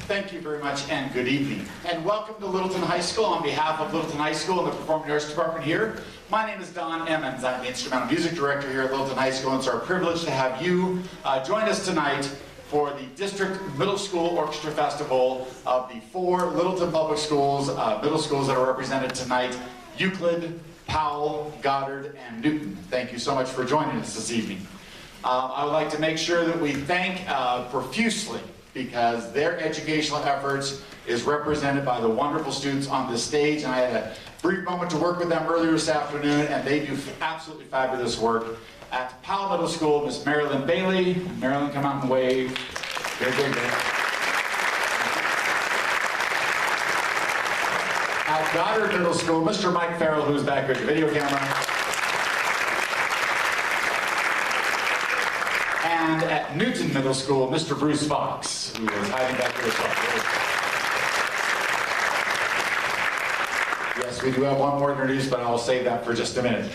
Thank you very much and good evening. And welcome to Littleton High School. On behalf of Littleton High School and the Performing Arts Department here, my name is Don Emmons. I'm the Instrumental Music Director here at Littleton High School, and it's our privilege to have you join us tonight for the District Middle School Orchestra Festival of the 4 Littleton Public Schools, middle schools that are represented tonight: Euclid, Powell, Goddard, and Newton. Thank you so much for joining us this evening. I would like to make sure that we thank profusely, because their educational efforts is represented by the wonderful students on this stage. And I had a brief moment to work with them earlier this afternoon, and they do absolutely fabulous work. At Powell Middle School, Miss Marilyn Bailey. Marilyn, come out and wave. Very good. At Goddard Middle School, Mr. Mike Farrell, who's back with the video camera. And at Newton Middle School, Mr. Bruce Fox, who is hiding back here as well. Yes, we do have one more to introduce, but I'll save that for just a minute.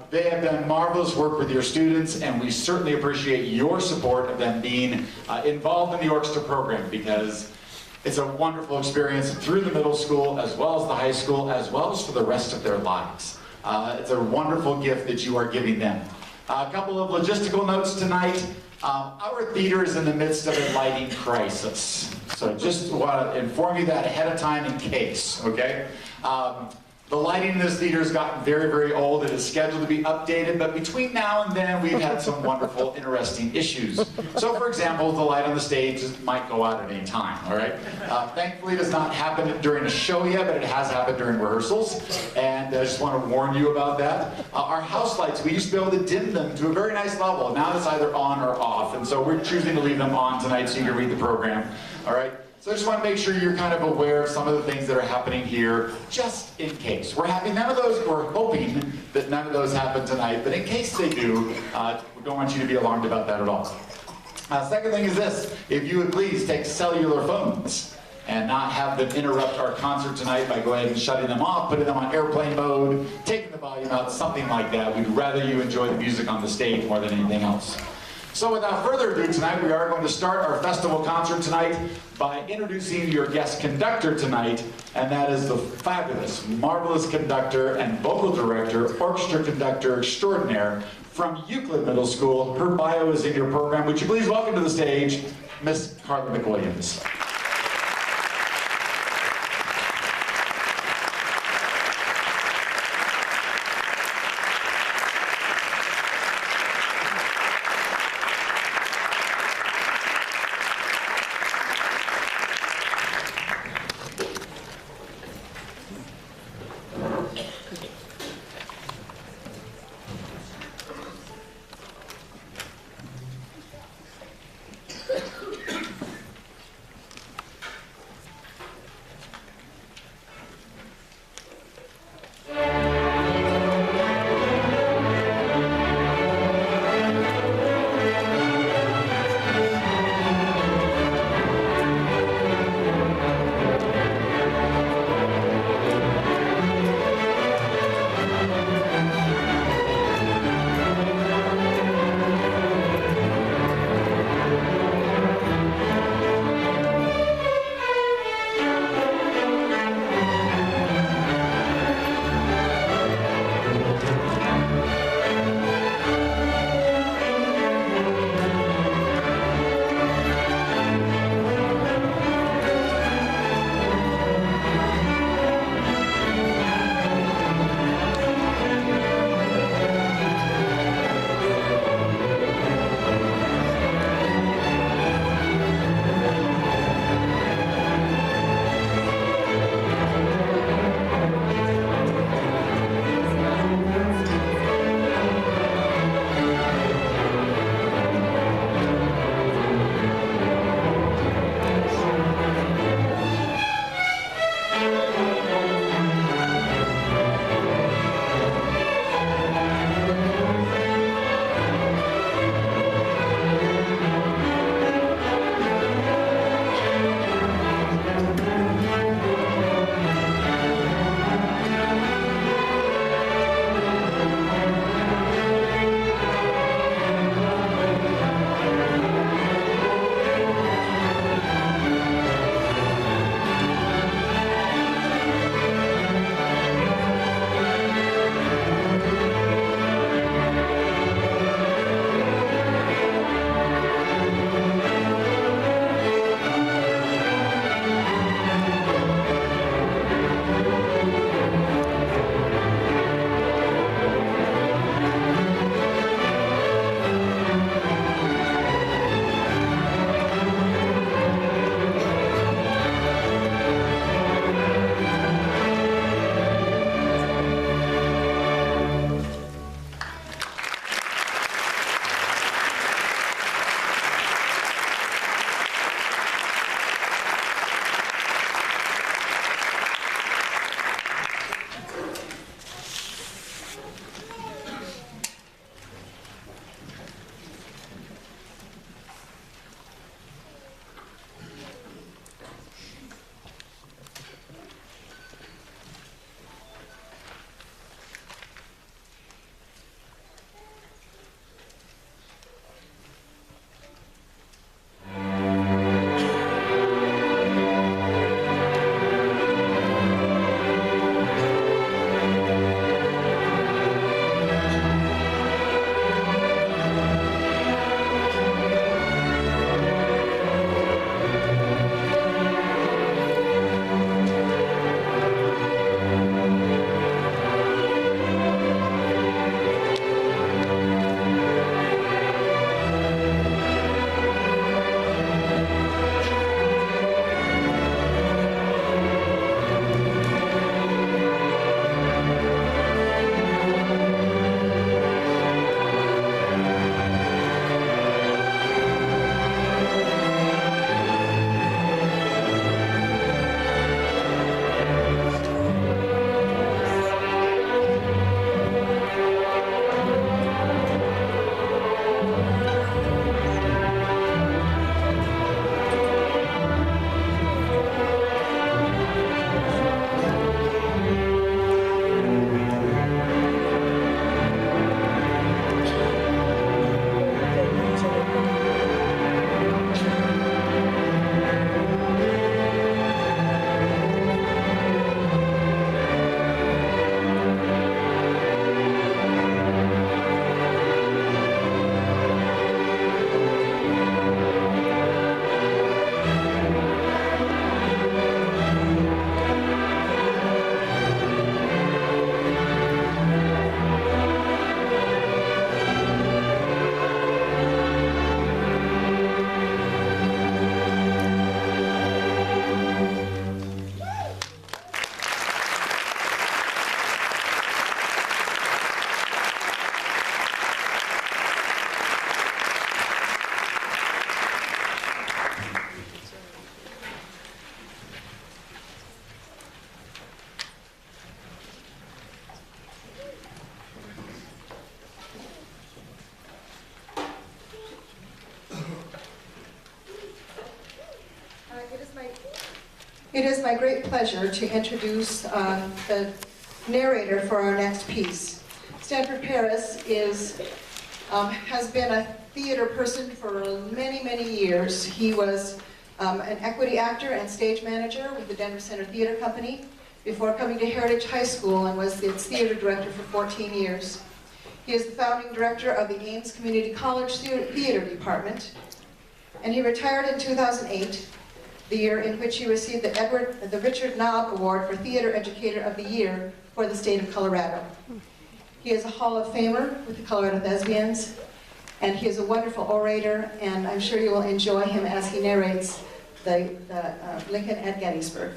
They have done marvelous work with your students, and we certainly appreciate your support of them being involved in the orchestra program, because it's a wonderful experience through the middle school, as well as the high school, as well as for the rest of their lives. It's a wonderful gift that you are giving them. A couple of logistical notes tonight. Our theater is in the midst of a lighting crisis. So just want to inform you that ahead of time in case, okay? The lighting in this theater has gotten very, very old. It is scheduled to be updated, but between now and then, we've had some wonderful, interesting issues. So, for example, the light on the stage might go out at any time, all right? Thankfully, it has not happened during a show yet, but it has happened during rehearsals, and I just want to warn you about that. Our house lights, we used to be able to dim them to a very nice level, and now it's either on or off, and so we're choosing to leave them on tonight so you can read the program, all right? So I just want to make sure you're kind of aware of some of the things that are happening here, just in case. We're hoping that none of those happen tonight, but in case they do, we don't want you to be alarmed about that at all. Second thing is this: if you would please take cellular phones and not have them interrupt our concert tonight by going ahead and shutting them off, putting them on airplane mode, taking the volume out, something like that. We'd rather you enjoy the music on the stage more than anything else. So without further ado tonight, we are going to start our festival concert tonight by introducing your guest conductor tonight, and that is the fabulous, marvelous conductor and vocal director, orchestra conductor extraordinaire from Euclid Middle School. Her bio is in your program. Would you please welcome to the stage, Miss Carla McWilliams. It is my great pleasure to introduce the narrator for our next piece. Stanford Paris has been a theater person for many, many years. He was an equity actor and stage manager with the Denver Center Theater Company before coming to Heritage High School and was its theater director for 14 years. He is the founding director of the Ames Community College Theater Department, and he retired in 2008, the year in which he received the Richard Knob Award for Theater Educator of the Year for the state of Colorado. He is a Hall of Famer with the Colorado Thespians, and he is a wonderful orator, and I'm sure you will enjoy him as he narrates the Lincoln at Gettysburg.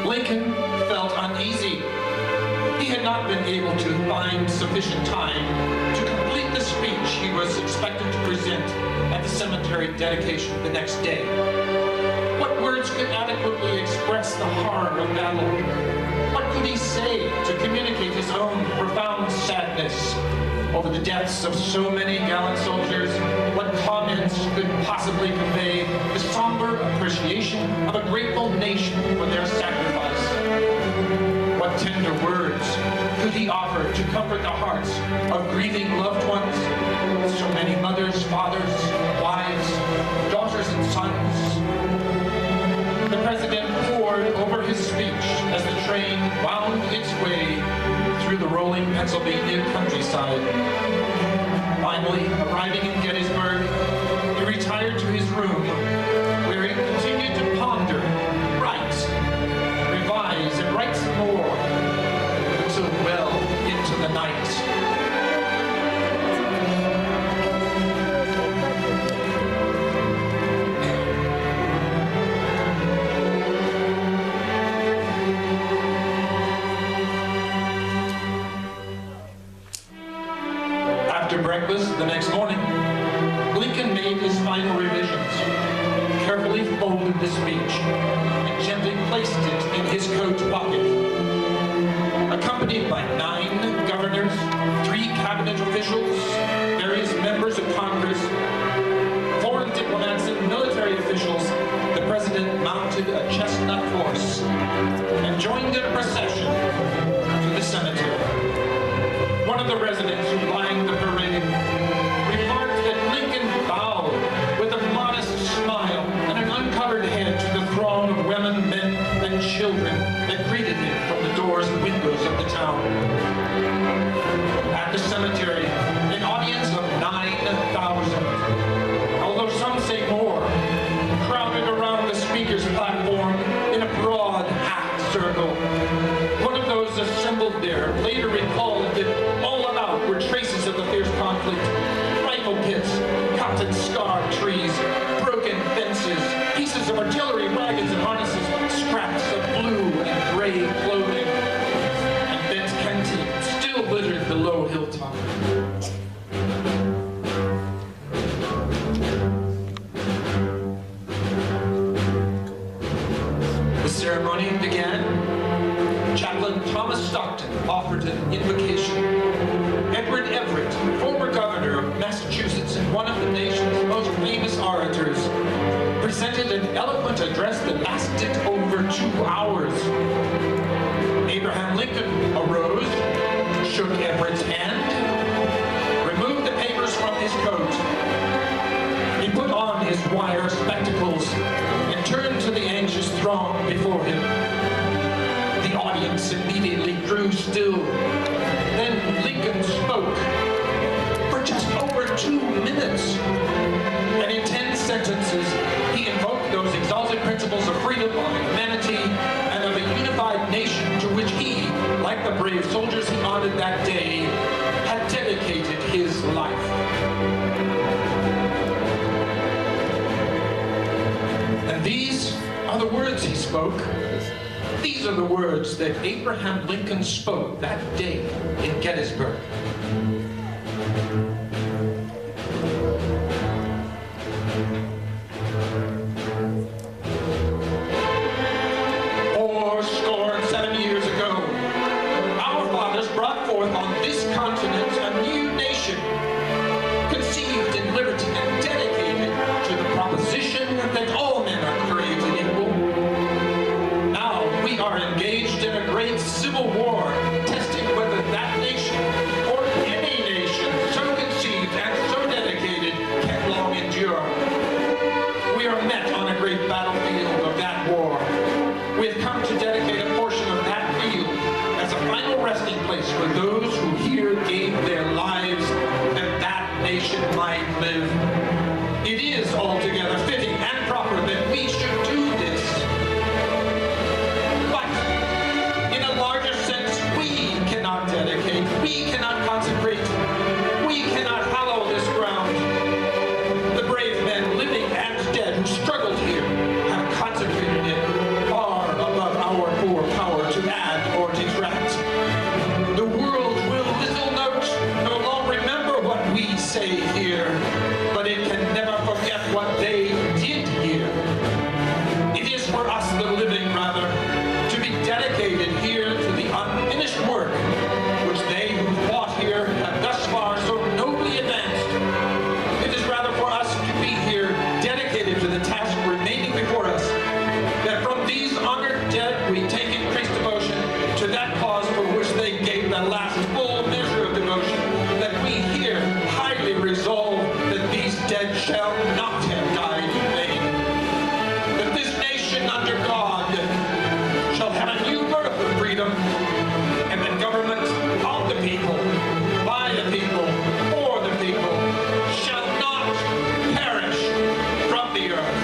Lincoln felt uneasy. He had not been able to find sufficient time to complete the speech he was expected to present at the cemetery dedication the next day. What words could adequately express the horror of battle? What could he say to communicate his own profound sadness over the deaths of so many gallant soldiers? What comments could possibly convey the somber appreciation of a grateful nation for their sacrifice? What tender words could he offer to comfort the hearts of grieving loved ones? So many mothers, fathers, wives, daughters, and sons. The president pored over his speech as the train wound its way through the rolling Pennsylvania countryside. Finally, arriving in Gettysburg, he retired to his room, where he continued to ponder, write, revise, and write some more, until well into the night. After breakfast the next morning, Lincoln made his final revisions, carefully folded the speech, and gently placed it in his coat pocket. Accompanied by 9 governors, 3 cabinet officials, various members of Congress, foreign diplomats, and military officials, the president mounted a chestnut horse and joined in a procession to the cemetery. One of the residents who lined the parade remarked that Lincoln bowed with a modest smile and an uncovered head to the throng of women, men, animal pits, cut and scarred trees, broken fences, pieces of artillery, wagons and harnesses, scraps of blue and gray clothing, and bent canteens still littered the low hilltop. The ceremony began. Chaplain Thomas Stockton offered an invocation. Edward Everett, former governor of Massachusetts and one of the nation's most famous orators, presented an eloquent address that lasted over 2 hours. Abraham Lincoln arose, shook Everett's hand, removed the papers from his coat. He put on his wire spectacles and turned to the anxious throng before him. The audience immediately grew still. Then Lincoln spoke for just over 2 minutes. And in 10 sentences, he invoked those exalted principles of freedom, of humanity, and of a unified nation to which he, like the brave soldiers he honored that day, had dedicated his life. And these are the words he spoke. These are the words that Abraham Lincoln spoke that day in Gettysburg. "7 years ago, our fathers brought forth on this continent a new nation, conceived in liberty and dedicated to the proposition that all men are created equal. Now we are engaged in a great civil war, testing whether that nation or any nation so conceived and so dedicated can long endure. We are met on a great battlefield of that war. We have come to dedicate a portion of that field as a final resting place for those who here gave their lives that that nation might live. It is altogether fitting and proper that we should do this. But in a larger sense, we cannot dedicate, we cannot consecrate, we cannot hallow this ground. The brave men, living and dead, who struggled here, have consecrated it far above our poor power to add or detract. The world will little note, nor long remember what we say here, but it can never forget what they did here. It is for us, the living rather, to be dedicated here to the unfinished work which they who fought here have thus far so nobly advanced. It is rather for us to be here dedicated to the task remaining before us, that from these honored dead we take increased devotion to that cause for which they gave the last full measure of devotion, that we here highly resolve that these dead shall not have died in vain, that this nation under God shall have a new birth of freedom, and that government of the people, by the people, for the people, shall not perish from the earth.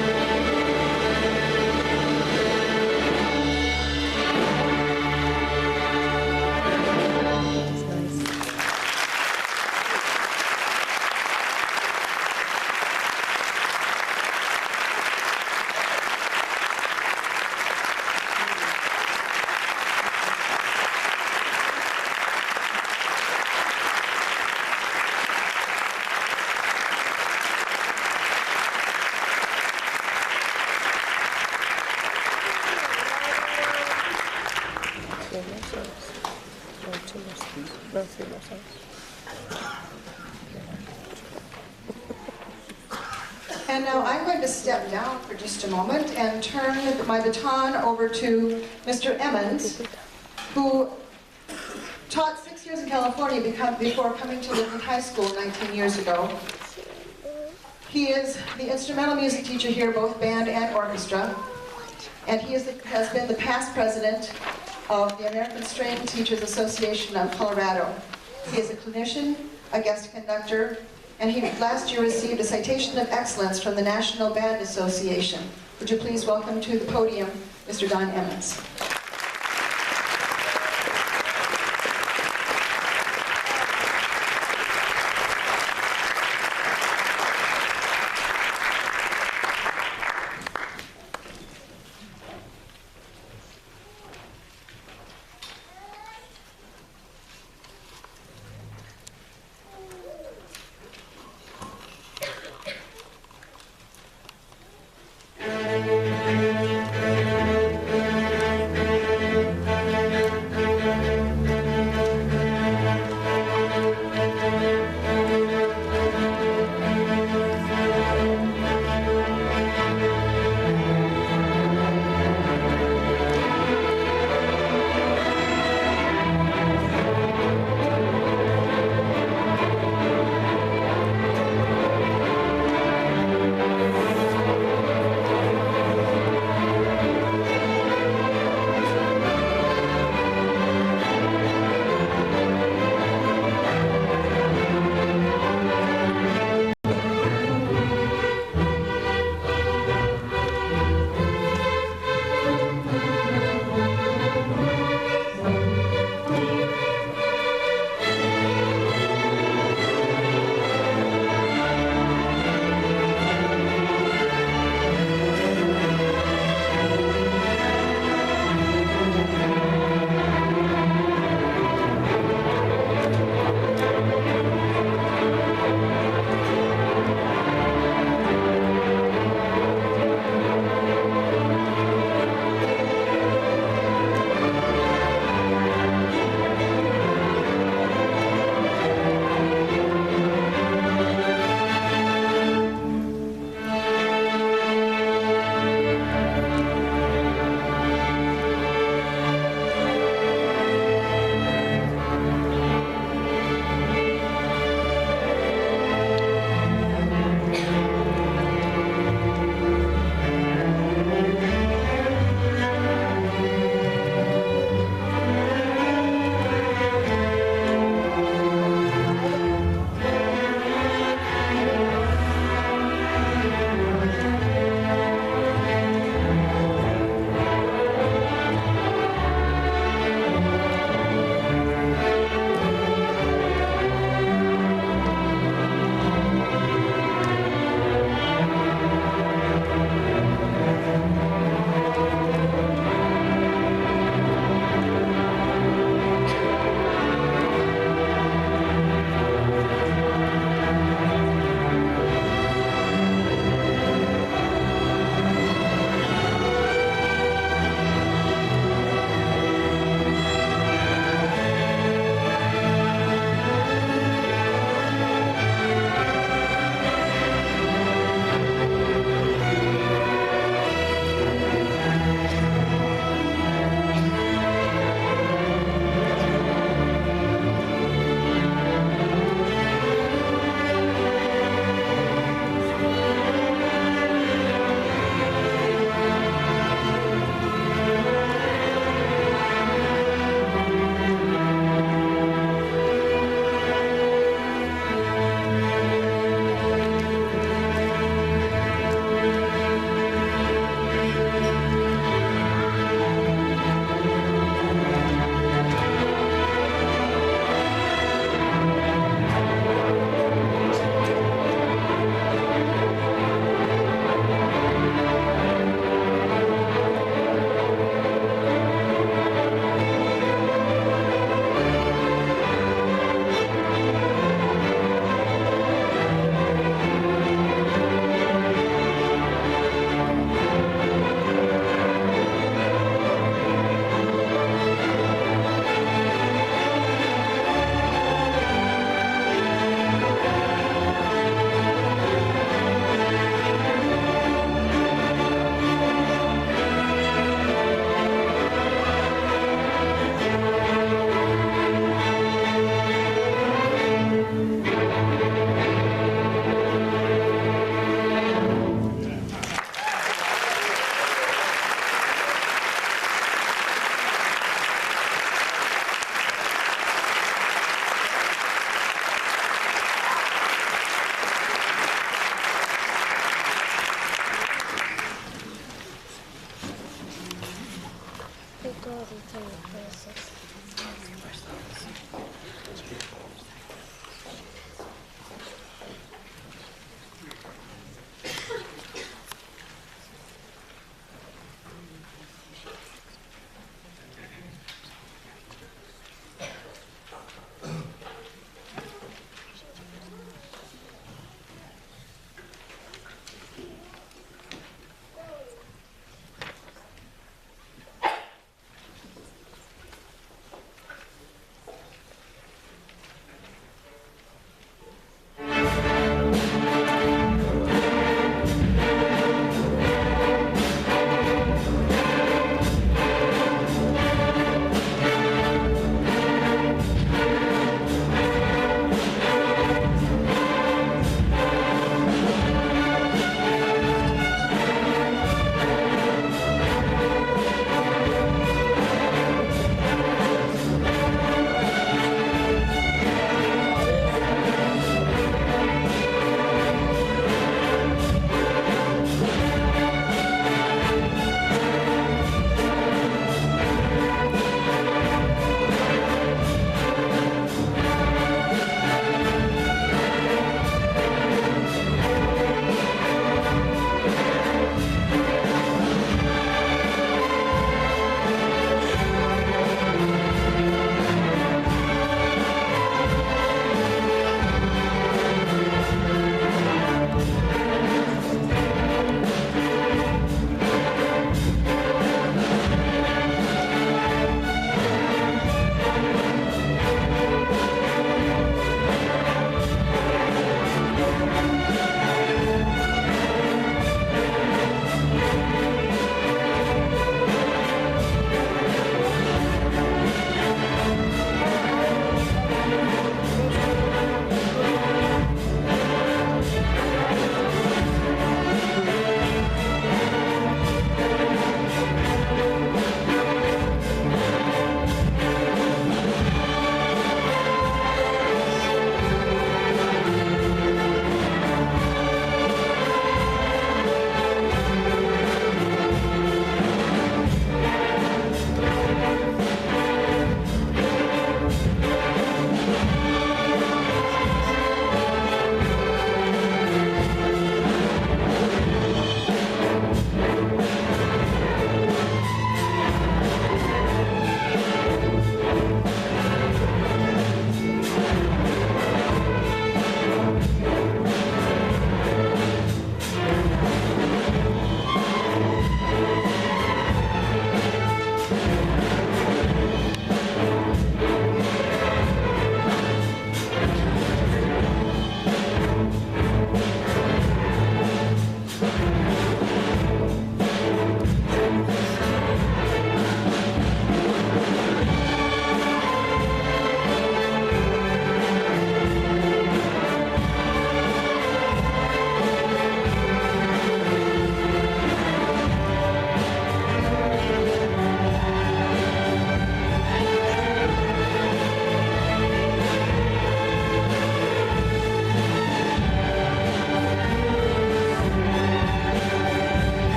And now I'm going to step down for just a moment and turn my baton over to Mr. Emmons, who taught 6 years in California before coming to Lincoln High School 19 years ago. He is the instrumental music teacher here, both band and orchestra, and he has been the past president of the American String Teachers Association of Colorado. He is a clinician, a guest conductor, and he last year received a citation of excellence from the National Band Association. Would you please welcome to the podium Mr. Don Emmons.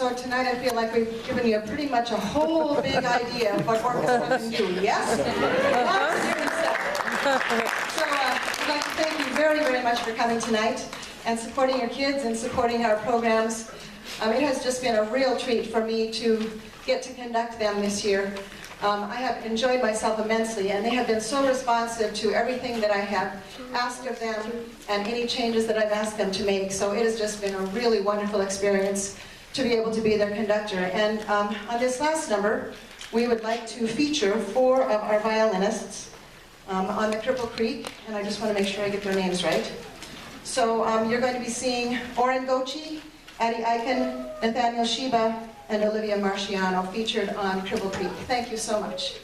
So tonight I feel like we've given you pretty much a whole big idea of what orchestra can do, yes? So I'd like to thank you very, very much for coming tonight and supporting your kids and supporting our programs. It has just been a real treat for me to get to conduct them this year. I have enjoyed myself immensely, and they have been so responsive to everything that I have asked of them and any changes that I've asked them to make. So it has just been a really wonderful experience to be able to be their conductor. And on this last number, we would like to feature 4 of our violinists on the Cripple Creek, and I just want to make sure I get their names right. So you're going to be seeing Oren Gochi, Addie Eichen, Nathaniel Sheba, and Olivia Marciano featured on Cripple Creek. Thank you so much.